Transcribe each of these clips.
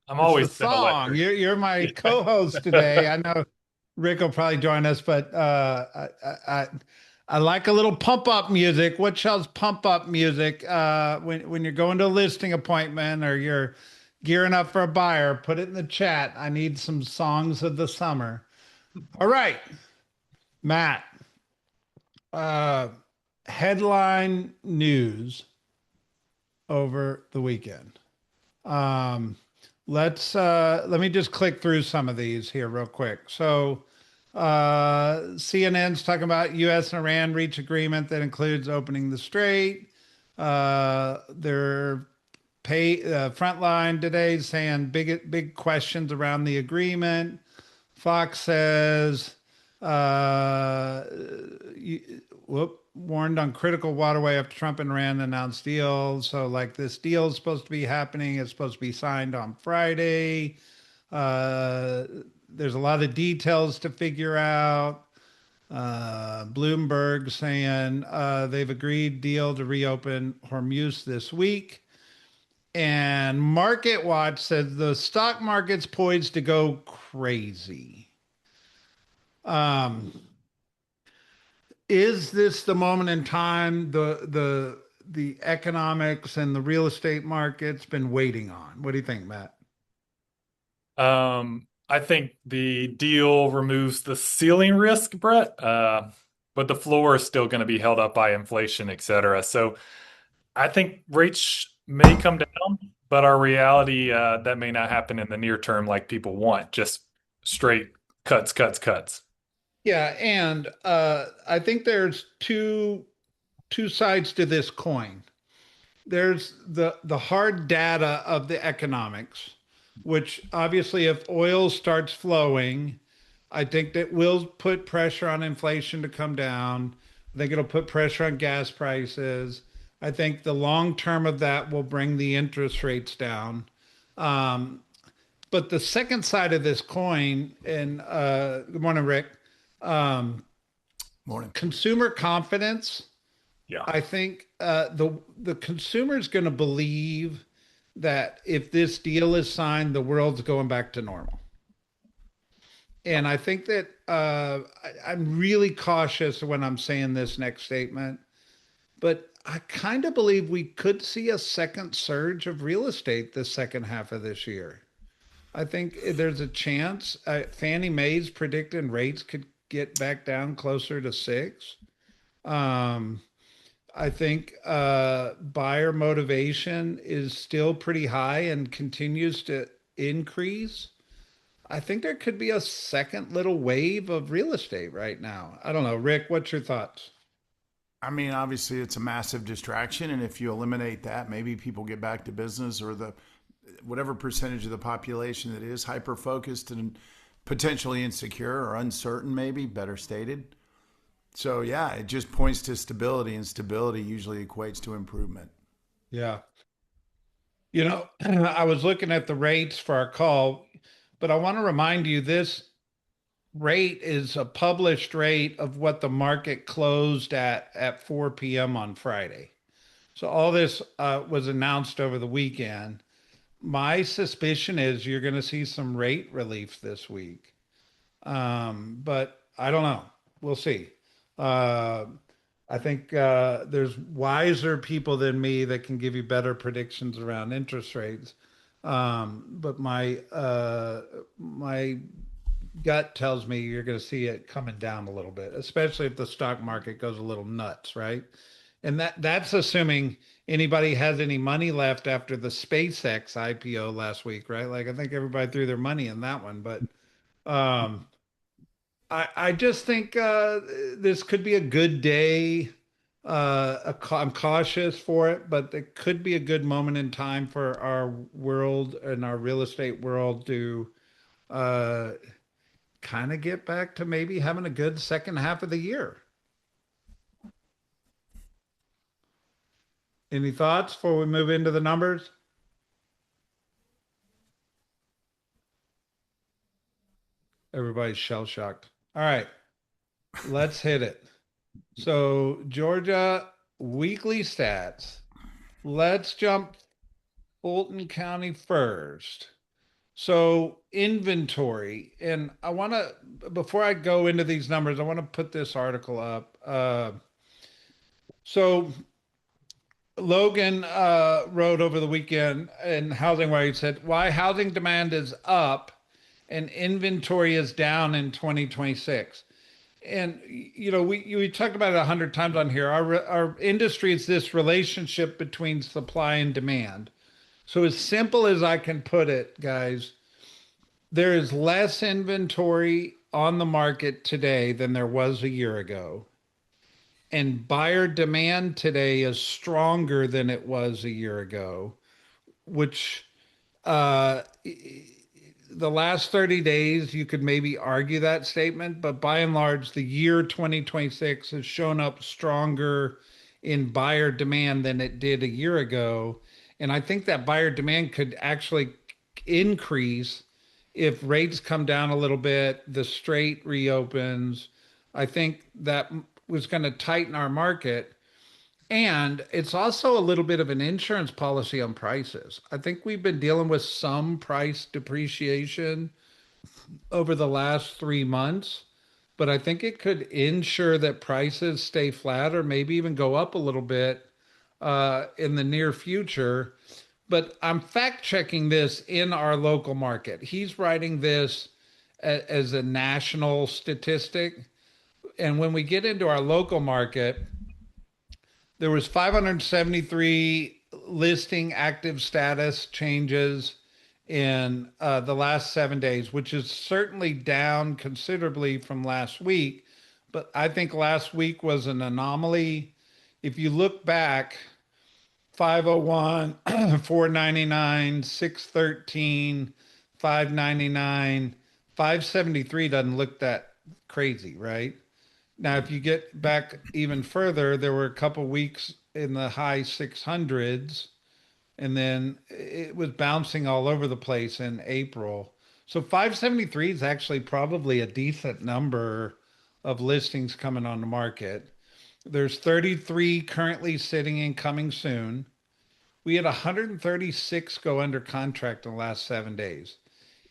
I'm It's the always been song. electric. You're my Yeah. co-host today. I know Rick will probably join us, but I like a little pump up music. What sells pump up music? When you're going to a listing appointment or you're gearing up for a buyer, put it in the chat. I need some songs of the summer. All right, Matt. Uh, Headline news over the weekend. Um, let me just click through some of these here real quick. So CNN's talking about US and Iran reach agreement that includes opening the strait. Their pay frontline today saying big questions around the agreement. Fox says uh, warned on critical waterway after Trump and Iran announced deal. So, like, this deal is supposed to be happening. It's supposed to be signed on Friday. Uh, there's a lot of details to figure out. Bloomberg saying they've agreed deal to reopen Hormuz this week. And Market Watch says the stock market's poised to go crazy. Um, is this the moment in time the economics and the real estate market's been waiting on? What do you think, Matt? I think the deal removes the ceiling risk, Brett, but the floor is still going to be held up by inflation, et cetera. So I think rates may come down, but our reality, that may not happen in the near term like people want, just straight cuts, cuts, cuts. Yeah, and I think there's two sides to this coin. There's the hard data of the economics, which obviously if oil starts flowing, I think that will put pressure on inflation to come down. I think it'll put pressure on gas prices. I think the long term of that will bring the interest rates down. Um, but the second side of this coin, and good morning, Rick, um, Morning. consumer confidence. Yeah. I think the consumer is going to believe that if this deal is signed, the world's going back to normal. And I think that I'm really cautious when I'm saying this next statement, but I kind of believe we could see a second surge of real estate the second half of this year. I think there's a chance. Fannie Mae's predicting rates could get back down closer to six. Um, I think buyer motivation is still pretty high and continues to increase. I think there could be a second little wave of real estate right now. I don't know. Rick, what's your thoughts? I mean, obviously, it's a massive distraction, and if you eliminate that, maybe people get back to business, or the whatever percentage of the population that is hyper focused and potentially insecure or uncertain, maybe better stated. So yeah, it just points to stability, and stability usually equates to improvement. Yeah. I was looking at the rates for our call, but I want to remind you this rate is a published rate of what the market closed at 4 p.m. on Friday. So all this was announced over the weekend. My suspicion is you're going to see some rate relief this week. But I don't know. We'll see. Uh, I think there's wiser people than me that can give you better predictions around interest rates. But my gut tells me you're going to see it coming down a little bit, especially if the stock market goes a little nuts, right? And that's assuming anybody has any money left after the SpaceX IPO last week, right? Like I think everybody threw their money in that one, but um, I just think this could be a good day. I'm cautious for it, but it could be a good moment in time for our world and our real estate world to uh, kind of get back to maybe having a good second half of the year. Any thoughts before we move into the numbers? Everybody's shell shocked. All right, let's hit it. So, Georgia weekly stats. Let's jump Fulton County first. So inventory, and I want to, before I go into these numbers, I want to put this article up. So Logan wrote over the weekend in Housing Wire, he said, why housing demand is up and inventory is down in 2026. And we talked about it 100 times on here. Our industry is this relationship between supply and demand. So as simple as I can put it, guys, there is less inventory on the market today than there was a year ago. And buyer demand today is stronger than it was a year ago, which uh, the last 30 days, you could maybe argue that statement, but by and large, the year 2026 has shown up stronger in buyer demand than it did a year ago. And I think that buyer demand could actually increase if rates come down a little bit, the strait reopens. I think that was going to tighten our market. And it's also a little bit of an insurance policy on prices. I think we've been dealing with some price depreciation over the last 3 months, but I think it could ensure that prices stay flat or maybe even go up a little bit in the near future. But I'm fact checking this in our local market. He's writing this as a national statistic. And when we get into our local market, there was 573 listing active status changes in the last 7 days, which is certainly down considerably from last week. But I think last week was an anomaly. If you look back, 501, 499, 613, 599, 573 doesn't look that crazy, right? Now, if you get back even further, there were a couple weeks in the high 600s, and then it was bouncing all over the place in April. So 573 is actually probably a decent number of listings coming on the market. There's 33 currently sitting and coming soon. We had 136 go under contract in the last 7 days.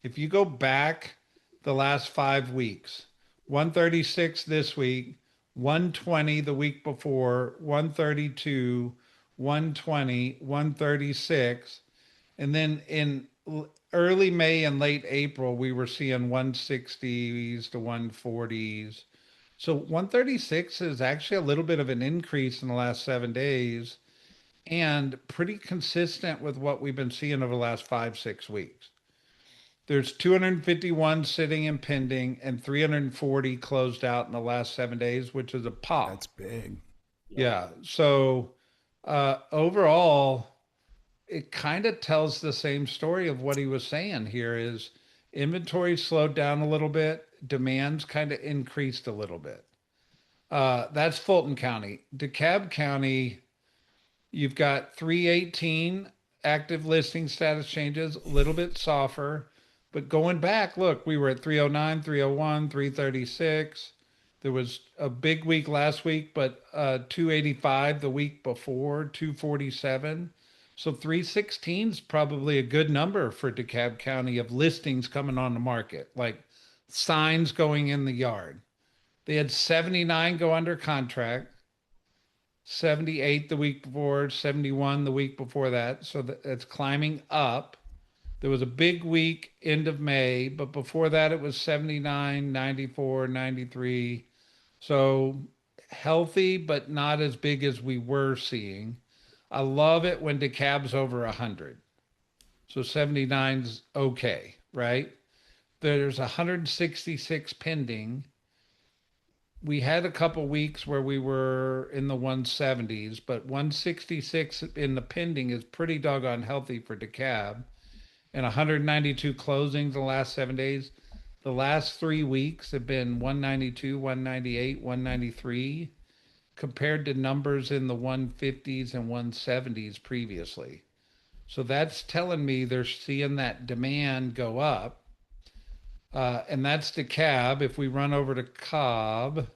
If you go back the last 5 weeks, 136 this week, 120 the week before, 132, 120, 136. And then in early May and late April, we were seeing 160s to 140s. So 136 is actually a little bit of an increase in the last 7 days and pretty consistent with what we've been seeing over the last 5, 6 weeks. There's 251 sitting and pending and 340 closed out in the last 7 days, which is a pop. That's big. Yeah. So overall, it kind of tells the same story of what he was saying here is inventory slowed down a little bit, demand's kind of increased a little bit. That's Fulton County. DeKalb County, you've got 318 active listing status changes, a little bit softer. But going back, look, we were at 309, 301, 336. There was a big week last week, but 285 the week before, 247. So 316 is probably a good number for DeKalb County of listings coming on the market, like signs going in the yard. They had 79 go under contract, 78 the week before, 71 the week before that. So that's climbing up. There was a big week end of May, but before that it was 79, 94, 93. So healthy, but not as big as we were seeing. I love it when DeKalb's over 100. So 79's okay, right? There's 166 pending. We had a couple weeks where we were in the 170s, but 166 in the pending is pretty doggone healthy for DeKalb. And 192 closings the last 7 days. The last 3 weeks have been 192, 198, 193, compared to numbers in the 150s and 170s previously. So that's telling me they're seeing that demand go up. And that's DeKalb. If we run over to Cobb,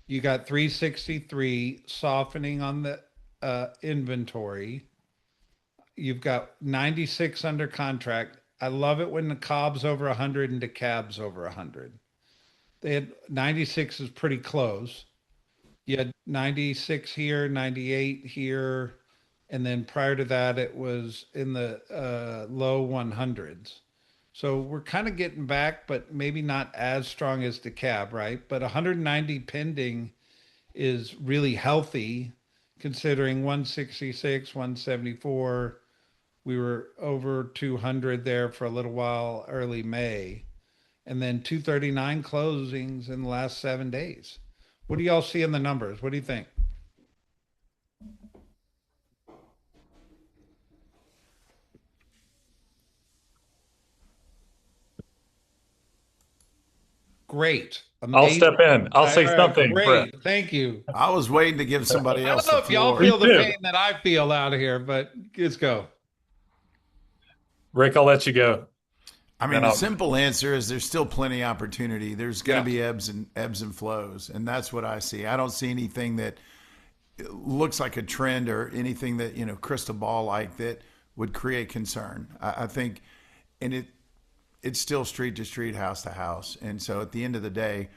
you got 363 softening on the inventory. You've got 96 under contract. I love it when the Cobb's over 100 and the Cab's over 100. They had 96 is pretty close. You had 96 here, 98 here, and then prior to that, it was in the low 100s. So we're kind of getting back, but maybe not as strong as the cab, right? But 190 pending is really healthy considering 166, 174. We were over 200 there for a little while early May, and then 239 closings in the last 7 days. What do y'all see in the numbers? What do you think? Great. I'll Amazing. step in. I'll All say right, something, Brett. great. Thank you. I was waiting to give somebody I don't else know the if y'all floor. Me feel the too. pain that I feel out here, but let's go. Rick, I'll let you go. I mean, Then the I'll. simple answer is there's still plenty of opportunity. There's going to Yeah. be ebbs and flows, and that's what I see. I don't see anything that looks like a trend or anything that crystal ball like that would create concern. I think, and it's still street to street, house to house, and so at the end of the day,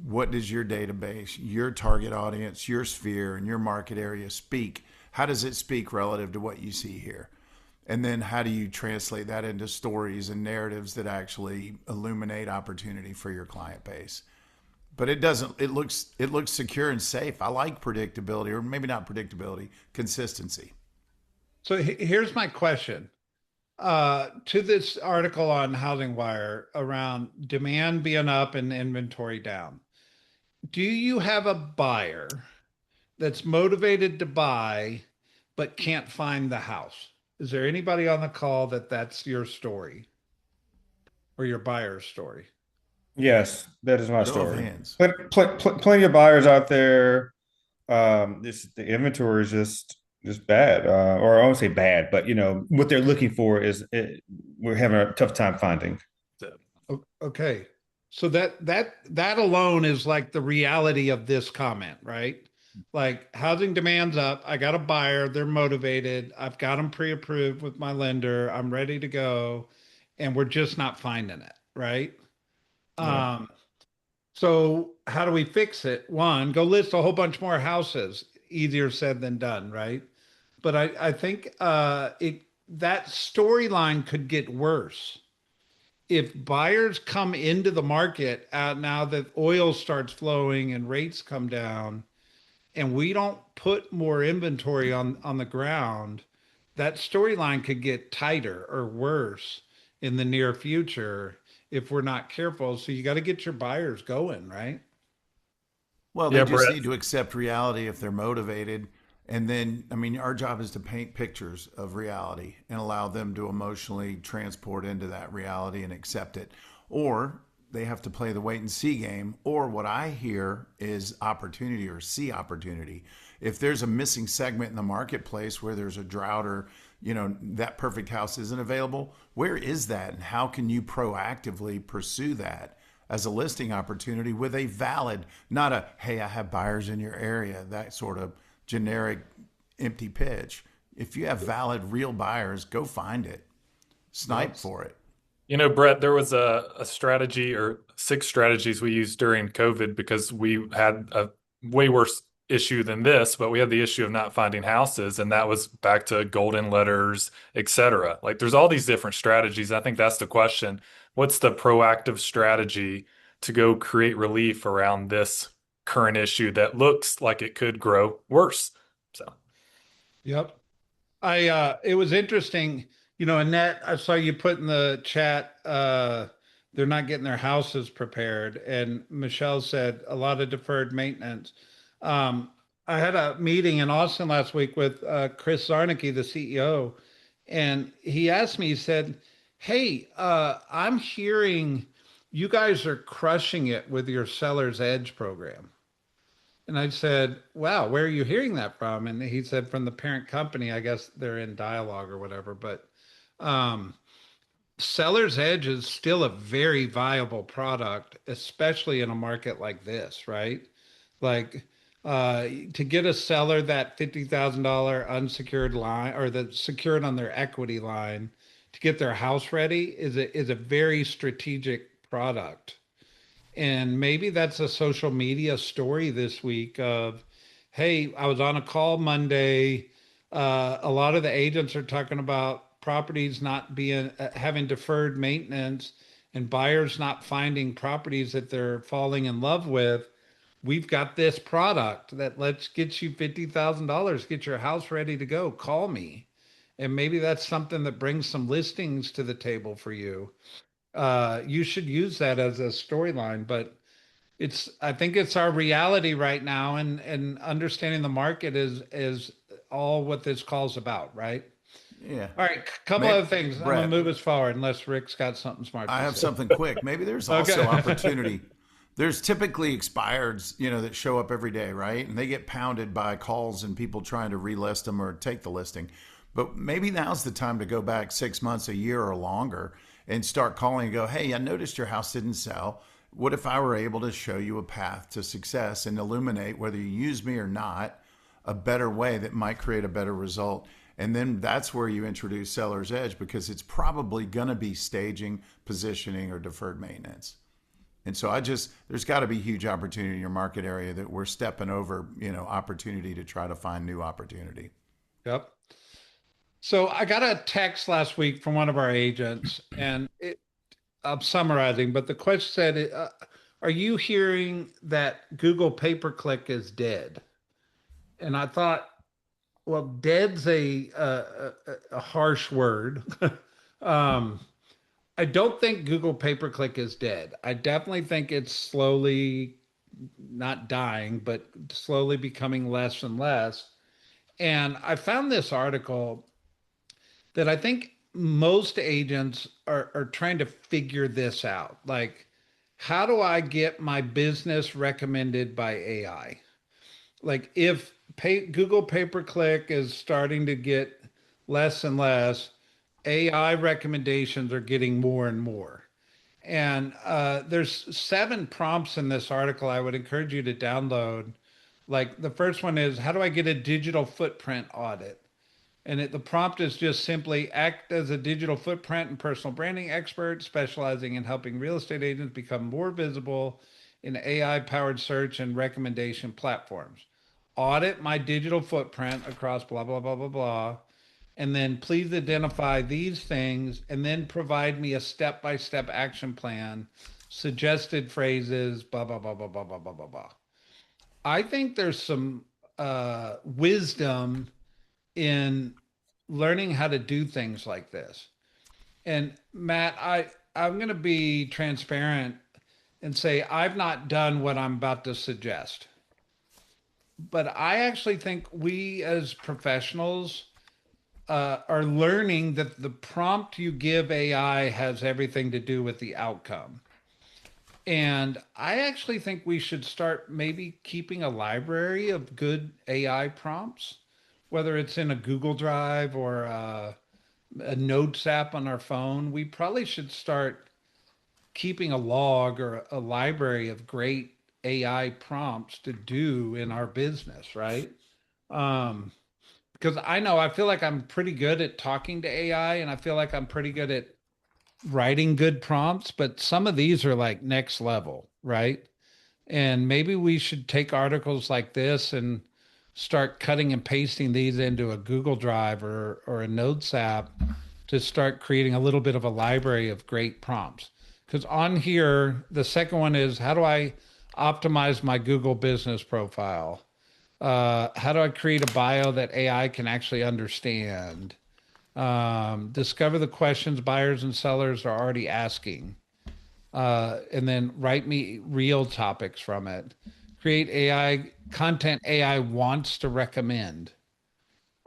what does your database, your target audience, your sphere, and your market area speak? How does it speak relative to what you see here? And then how do you translate that into stories and narratives that actually illuminate opportunity for your client base? But it doesn't, it looks secure and safe. I like predictability, or maybe not predictability, consistency. So here's my question. To this article on Housing Wire around demand being up and inventory down. Do you have a buyer that's motivated to buy but can't find the house? Is there anybody on the call that's your story or your buyer's story? Yes, that is my Show of story. hands. Plenty of buyers out there. This the inventory is just bad, or I won't say bad, but what they're looking for we're having a tough time finding. Okay. So that alone is like the reality of this comment, right? Like housing demand's up. I got a buyer. They're motivated. I've got them pre-approved with my lender. I'm ready to go, and we're just not finding it, right? Yeah. Um, so how do we fix it? One, go list a whole bunch more houses. Easier said than done, right? But I think it that storyline could get worse if buyers come into the market now that oil starts flowing and rates come down, and we don't put more inventory on the ground. That storyline could get tighter or worse in the near future if we're not careful. So you got to get your buyers going, right? Well, they Yeah, just Brett. need to accept reality if they're motivated. And then, I mean, our job is to paint pictures of reality and allow them to emotionally transport into that reality and accept it. Or they have to play the wait and see game. Or what I hear is opportunity or see opportunity. If there's a missing segment in the marketplace where there's a drought or, that perfect house isn't available, where is that? And how can you proactively pursue that as a listing opportunity with a valid, not a, hey, I have buyers in your area, that sort of generic empty pitch. If you have valid real buyers, go find it. Snipe Yes. for it. Brett, there was a strategy or six strategies we used during COVID because we had a way worse issue than this, but we had the issue of not finding houses, and that was back to golden letters, etc. Like there's all these different strategies. I think that's the question. What's the proactive strategy to go create relief around this current issue that looks like it could grow worse? So, Yep. It was interesting, Annette, I saw you put in the chat, they're not getting their houses prepared. And Michelle said a lot of deferred maintenance. I had a meeting in Austin last week with Chris Zarnicki, the CEO, and he asked me, he said, "Hey, I'm hearing you guys are crushing it with your Seller's Edge program." And I said, "Wow, where are you hearing that from?" And he said, "From the parent company. I guess they're in dialogue or whatever." But um, Seller's Edge is still a very viable product, especially in a market like this, right? Like To get a seller that $50,000 unsecured line or the secured on their equity line to get their house ready is a very strategic product. And maybe that's a social media story this week of, hey, I was on a call Monday. A lot of the agents are talking about properties not being having deferred maintenance and buyers not finding properties that they're falling in love with. We've got this product that let's get you $50,000, get your house ready to go. Call me. And maybe that's something that brings some listings to the table for you. You should use that as a storyline, but I think it's our reality right now, and understanding the market is all what this call's about, right? Yeah. All right, couple Maybe, other things. I'm gonna Brett, move us forward unless Rick's got something smart I to have say. something quick. Maybe there's also Okay. opportunity. There's typically expireds, that show up every day, right? And they get pounded by calls and people trying to relist them or take the listing. But maybe now's the time to go back 6 months, a year, or longer and start calling and go, hey, I noticed your house didn't sell. What if I were able to show you a path to success and illuminate, whether you use me or not, a better way that might create a better result? And then that's where you introduce seller's edge, because it's probably going to be staging, positioning, or deferred maintenance. And so there's got to be huge opportunity in your market area that we're stepping over, opportunity to try to find new opportunity. Yep. So I got a text last week from one of our agents, and I'm summarizing, but the question said, "Are you hearing that Google pay-per-click is dead?" And I thought, well, dead's a harsh word. um, I don't think Google pay-per-click is dead. I definitely think it's slowly not dying, but slowly becoming less and less. And I found this article that I think most agents are trying to figure this out. Like, how do I get my business recommended by AI? Like, if Google pay per click is starting to get less and less, AI recommendations are getting more and more. And there's 7 prompts in this article I would encourage you to download. Like, the first one is, how do I get a digital footprint audit? And the prompt is just simply act as a digital footprint and personal branding expert, specializing in helping real estate agents become more visible in AI powered search and recommendation platforms. Audit my digital footprint across blah, blah, blah, blah, blah. And then please identify these things and then provide me a step by step action plan, suggested phrases, blah, blah, blah, blah, blah, blah, blah, blah, blah. I think there's some wisdom in learning how to do things like this. And Matt, I'm going to be transparent and say I've not done what I'm about to suggest. But I actually think we as professionals are learning that the prompt you give AI has everything to do with the outcome. And I actually think we should start maybe keeping a library of good AI prompts, whether it's in a Google Drive or a Notes app on our phone. We probably should start keeping a log or a library of great AI prompts to do in our business, right? Um, because I feel like I'm pretty good at talking to AI and I feel like I'm pretty good at writing good prompts, but some of these are like next level, right? And maybe we should take articles like this and start cutting and pasting these into a Google Drive or a Notes app to start creating a little bit of a library of great prompts. Because on here, the second one is, how do I optimize my Google business profile? How do I create a bio that AI can actually understand? Discover the questions buyers and sellers are already asking, and then write me real topics from it. Create AI content AI wants to recommend.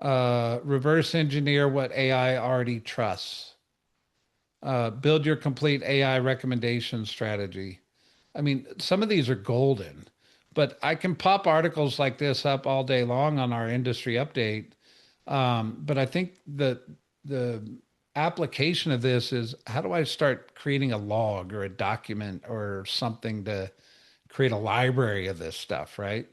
Reverse engineer what AI already trusts. Build your complete AI recommendation strategy. I mean, some of these are golden, but I can pop articles like this up all day long on our industry update. But I think the application of this is, how do I start creating a log or a document or something to create a library of this stuff, right?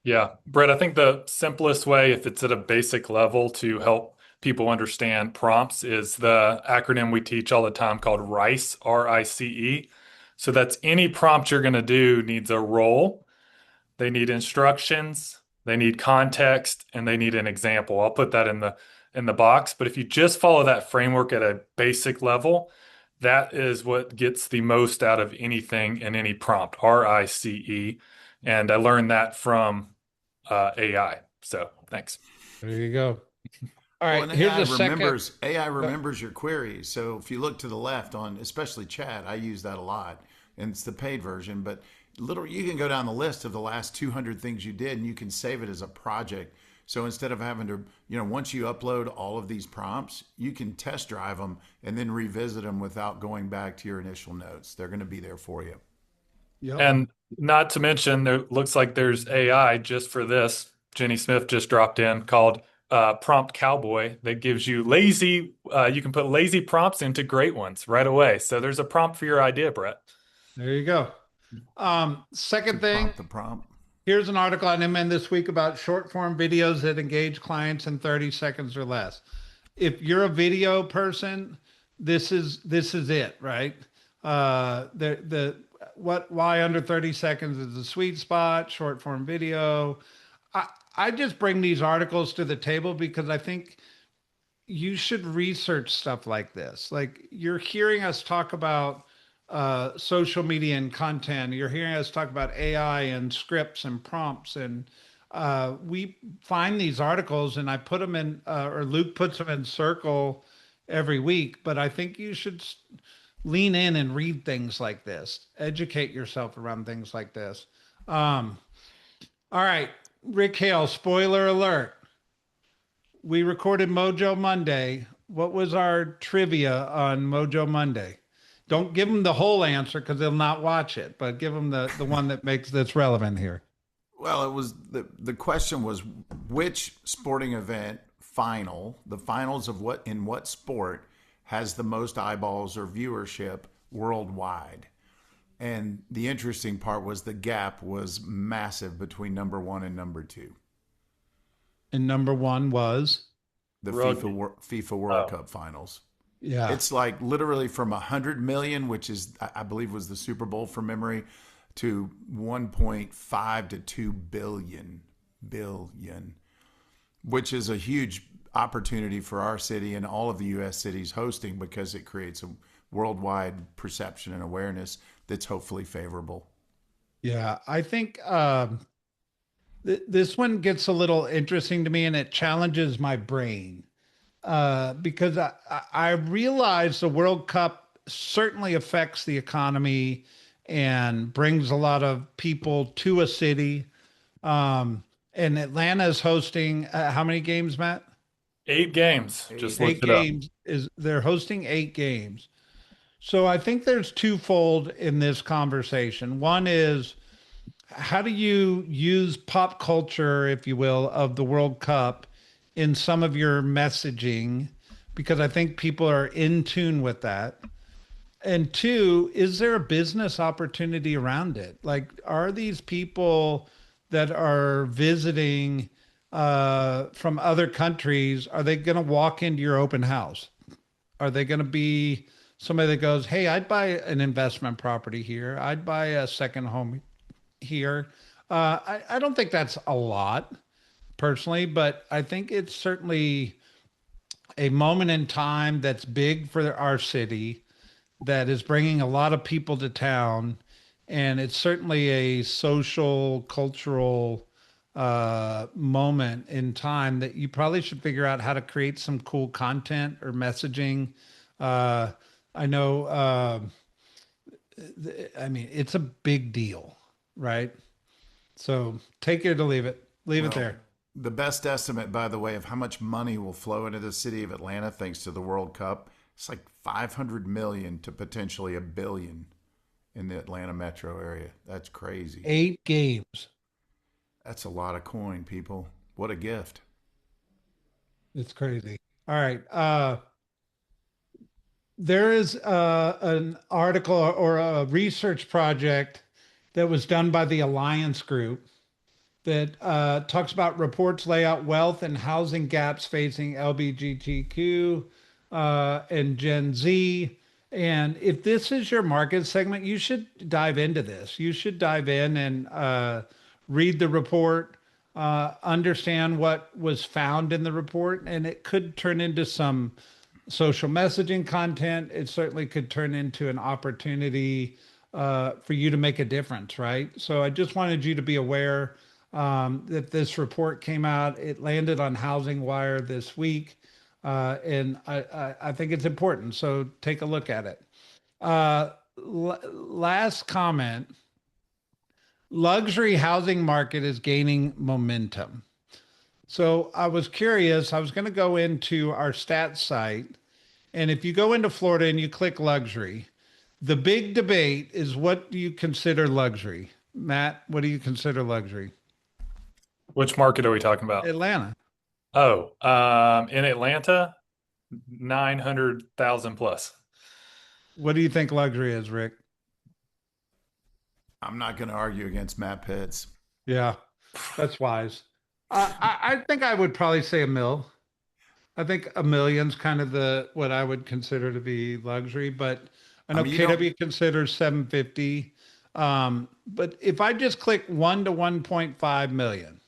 Yeah, Brett, I think the simplest way, if it's at a basic level to help people understand prompts, is the acronym we teach all the time called RICE, RICE. So that's any prompt you're going to do needs a role, they need instructions, they need context, and they need an example. I'll put that in the box, but if you just follow that framework at a basic level, that is what gets the most out of anything in any prompt, RICE. And I learned that from AI. So thanks. There you go. All Well, right, and here's a second. AI remembers your queries. So if you look to the left on especially chat, I use that a lot, and it's the paid version. But literally, you can go down the list of the last 200 things you did, and you can save it as a project. So instead of having to, once you upload all of these prompts, you can test drive them and then revisit them without going back to your initial notes. They're going to be there for you. Yep. And not to mention, there looks like there's AI just for this. Jenny Smith just dropped in called Prompt Cowboy that gives you you can put lazy prompts into great ones right away. So there's a prompt for your idea, Brett. There you go. To Second thing, prompt the prompt. here's an article on MN this week about short form videos that engage clients in 30 seconds or less. If you're a video person, this is it, right? The why under 30 seconds is the sweet spot, short form video. I just bring these articles to the table because I think you should research stuff like this. Like you're hearing us talk about social media and content. You're hearing us talk about AI and scripts and prompts, and we find these articles, and I put them in, or Luke puts them in circle every week. But I think you should lean in and read things like this, educate yourself around things like this. Um, all right, Rick Hale, spoiler alert. We recorded Mojo Monday. What was our trivia on Mojo Monday? Don't give them the whole answer because they'll not watch it, but give them the one that makes that's relevant here. Well, it was the question was which sporting event the finals of what sport has the most eyeballs or viewership worldwide. And the interesting part was the gap was massive between number 1 and number 2. And number one was, The Rugby. FIFA World Oh, Cup finals. yeah, It's like literally from 100 million, which is I believe was the Super Bowl from memory, to 1.5 to 2 billion, which is a huge opportunity for our city and all of the US cities hosting because it creates a worldwide perception and awareness that's hopefully favorable. yeah. I think this one gets a little interesting to me, and it challenges my brain because I realize the World Cup certainly affects the economy and brings a lot of people to a city. And Atlanta is hosting how many games, Matt? 8 games. Just Eight. looked Eight it up. games is they're hosting 8 games. So I think there's twofold in this conversation. One is how do you use pop culture, if you will, of the World Cup in some of your messaging? Because I think people are in tune with that. And two, is there a business opportunity around it? Like, are these people that are visiting from other countries, are they going to walk into your open house? Are they going to be somebody that goes, hey, I'd buy an investment property here. I'd buy a second home here. I don't think that's a lot personally, but I think it's certainly a moment in time that's big for our city that is bringing a lot of people to town. And it's certainly a social, cultural moment in time that you probably should figure out how to create some cool content or messaging. Uh, I know, I mean, it's a big deal, right? So take it or leave it. Leave it Well, there. the best estimate, by the way, of how much money will flow into the city of Atlanta thanks to the World Cup, it's like 500 million to potentially a billion in the Atlanta metro area. That's crazy. 8 games. That's a lot of coin, people. What a gift. It's crazy. All right. There is an article or a research project that was done by the Alliance Group that talks about reports lay out wealth and housing gaps facing LGBTQ and Gen Z. And if this is your market segment, you should dive into this. You should dive in and read the report, understand what was found in the report, and it could turn into some social messaging content. It certainly could turn into an opportunity for you to make a difference, right? So I just wanted you to be aware that this report came out. It landed on Housing Wire this week, and I think it's important. So take a look at it. Last comment: luxury housing market is gaining momentum. So I was curious. I was going to go into our stats site, and if you go into Florida and you click luxury, the big debate is, what do you consider luxury? Matt, what do you consider luxury? Which market are we talking about? Atlanta. Oh, in Atlanta, 900,000 plus. What do you think luxury is, Rick? I'm not going to argue against Matt Pitts. Yeah, that's wise. I think I would probably say a mil. I think a million's kind of the what I would consider to be luxury, but I I know mean, you don't. KW considers 750. But if I just click 1 to 1.5 million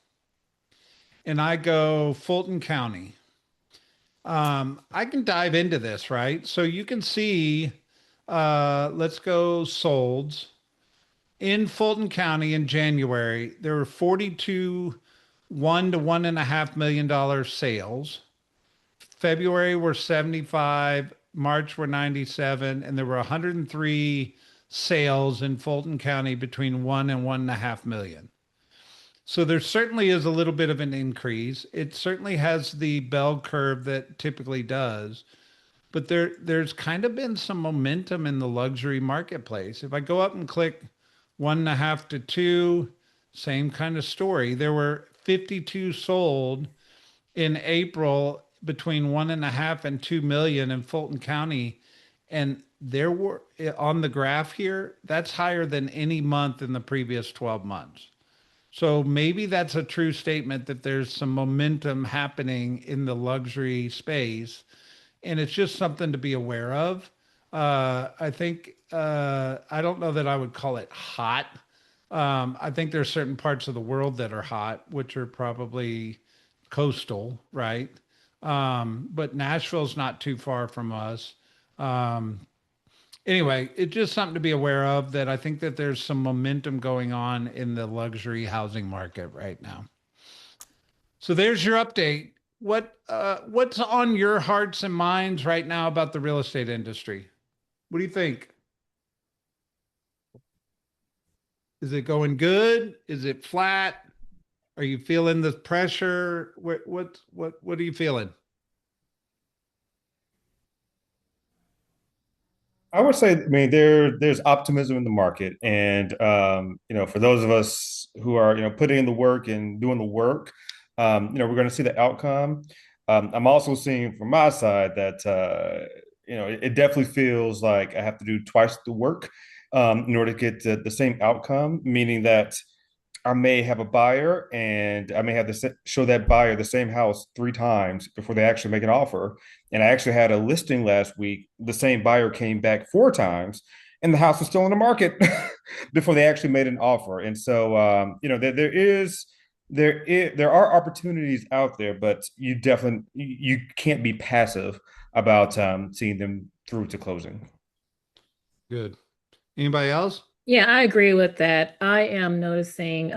and I go Fulton County, I can dive into this, right? So you can see, let's go solds. In Fulton County in January, there were 42 1 to $1.5 million sales. February were 75, March were 97, and there were 103 sales in Fulton County between 1 and 1.5 million. So there certainly is a little bit of an increase. It certainly has the bell curve that typically does, but there's kind of been some momentum in the luxury marketplace. If I go up and click 1.5 to 2, same kind of story. There were 52 sold in April between 1.5 and 2 million in Fulton County. And there were on the graph here, that's higher than any month in the previous 12 months. So maybe that's a true statement that there's some momentum happening in the luxury space. And it's just something to be aware of. I think, I don't know that I would call it hot. I think there's certain parts of the world that are hot, which are probably coastal, right? But Nashville's not too far from us. Um, anyway, it's just something to be aware of, that I think that there's some momentum going on in the luxury housing market right now. So there's your update. What's on your hearts and minds right now about the real estate industry? What do you think? Is it going good? Is it flat? Are you feeling the pressure? What are you feeling? I would say, I mean, there's optimism in the market, and for those of us who are putting in the work and doing the work, we're going to see the outcome. I'm also seeing from my side that it definitely feels like I have to do twice the work in order to get the same outcome, meaning that I may have a buyer and I may have to show that buyer the same house 3 times before they actually make an offer. And I actually had a listing last week. The same buyer came back 4 times and the house was still in the market before they actually made an offer. And so, there are opportunities out there, but you can't be passive about seeing them through to closing. Good. Anybody else? Yeah, I agree with that. I am noticing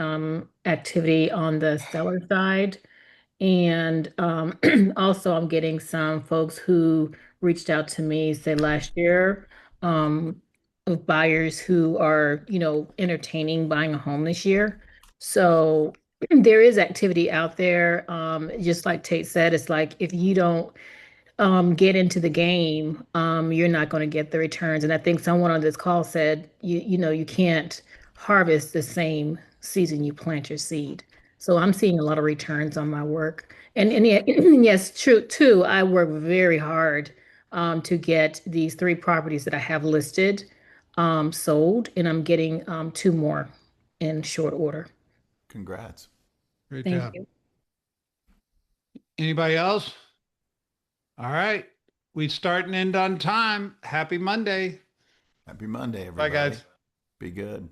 activity on the seller side. And also, I'm getting some folks who reached out to me, say last year, um, of buyers who are, entertaining buying a home this year. So there is activity out there. Just like Tate said, it's like if you don't get into the game, you're not going to get the returns. And I think someone on this call said, you can't harvest the same season you plant your seed. So I'm seeing a lot of returns on my work. And yes, true too. I work very hard to get these 3 properties that I have listed sold, and I'm getting 2 more in short order. Congrats. Great Thank job. you. Anybody else? All right. We start and end on time. Happy Monday. Happy Monday, Bye, everybody. guys. Be good.